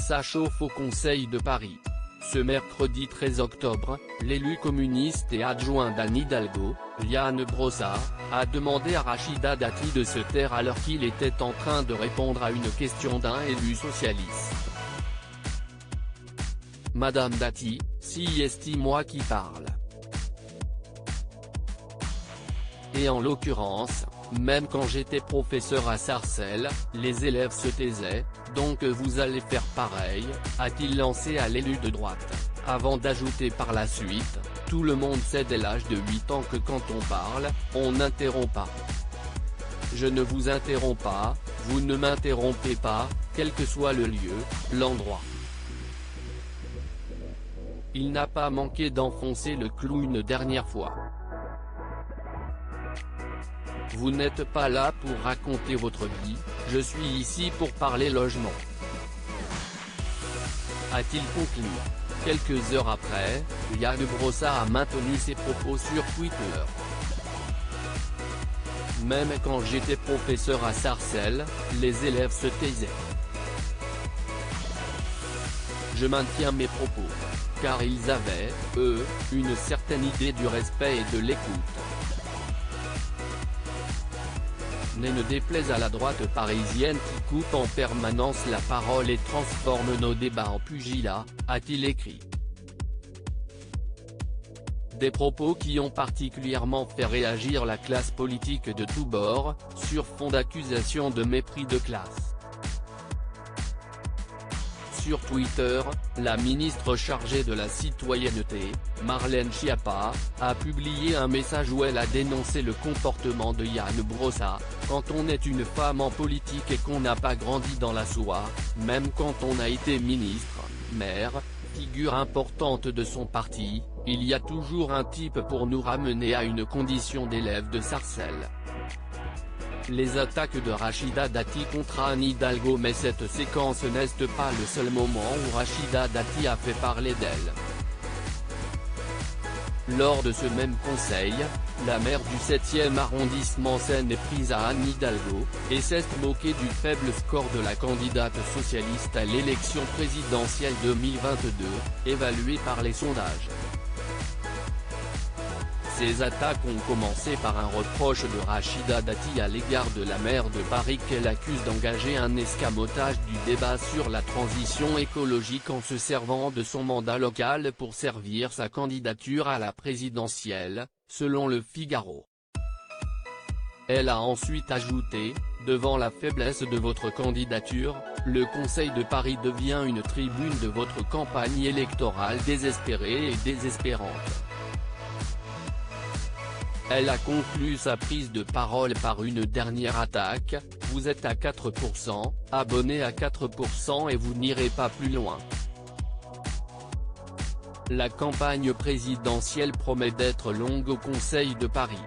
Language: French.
Ça chauffe au Conseil de Paris. Ce mercredi 13 octobre, l'élu communiste et adjoint d'Anne Hidalgo, Liane Brossard, a demandé à Rachida Dati de se taire alors qu'il était en train de répondre à une question d'un élu socialiste. Madame Dati, si est moi qui parle. Et en l'occurrence, même quand j'étais professeur à Sarcelles, les élèves se taisaient, donc vous allez faire pareil, a-t-il lancé à l'élu de droite, avant d'ajouter par la suite, tout le monde sait dès l'âge de 8 ans que quand on parle, on n'interrompt pas. Je ne vous interromps pas, vous ne m'interrompez pas, quel que soit le lieu, l'endroit. Il n'a pas manqué d'enfoncer le clou une dernière fois. Vous n'êtes pas là pour raconter votre vie, je suis ici pour parler logement. A-t-il conclu. Quelques heures après, Liane Brossard a maintenu ses propos sur Twitter. Même quand j'étais professeur à Sarcelles, les élèves se taisaient. Je maintiens mes propos. Car ils avaient, eux, une certaine idée du respect et de l'écoute. Ne déplaise à la droite parisienne qui coupe en permanence la parole et transforme nos débats en pugilat, a-t-il écrit. Des propos qui ont particulièrement fait réagir la classe politique de tous bords, sur fond d'accusations de mépris de classe. Sur Twitter, la ministre chargée de la citoyenneté, Marlène Schiappa, a publié un message où elle a dénoncé le comportement de Liane Brossard. Quand on est une femme en politique et qu'on n'a pas grandi dans la soie, même quand on a été ministre, maire, figure importante de son parti, il y a toujours un type pour nous ramener à une condition d'élève de Sarcelles. Les attaques de Rachida Dati contre Anne Hidalgo. Mais cette séquence n'est pas le seul moment où Rachida Dati a fait parler d'elle. Lors de ce même conseil, la maire du 7e arrondissement s'en est prise à Anne Hidalgo, et s'est moquée du faible score de la candidate socialiste à l'élection présidentielle 2022, évaluée par les sondages. Ces attaques ont commencé par un reproche de Rachida Dati à l'égard de la maire de Paris qu'elle accuse d'engager un escamotage du débat sur la transition écologique en se servant de son mandat local pour servir sa candidature à la présidentielle, selon Le Figaro. Elle a ensuite ajouté, devant la faiblesse de votre candidature, le Conseil de Paris devient une tribune de votre campagne électorale désespérée et désespérante. Elle a conclu sa prise de parole par une dernière attaque, vous êtes à 4%, abonnés à 4% et vous n'irez pas plus loin. La campagne présidentielle promet d'être longue au Conseil de Paris.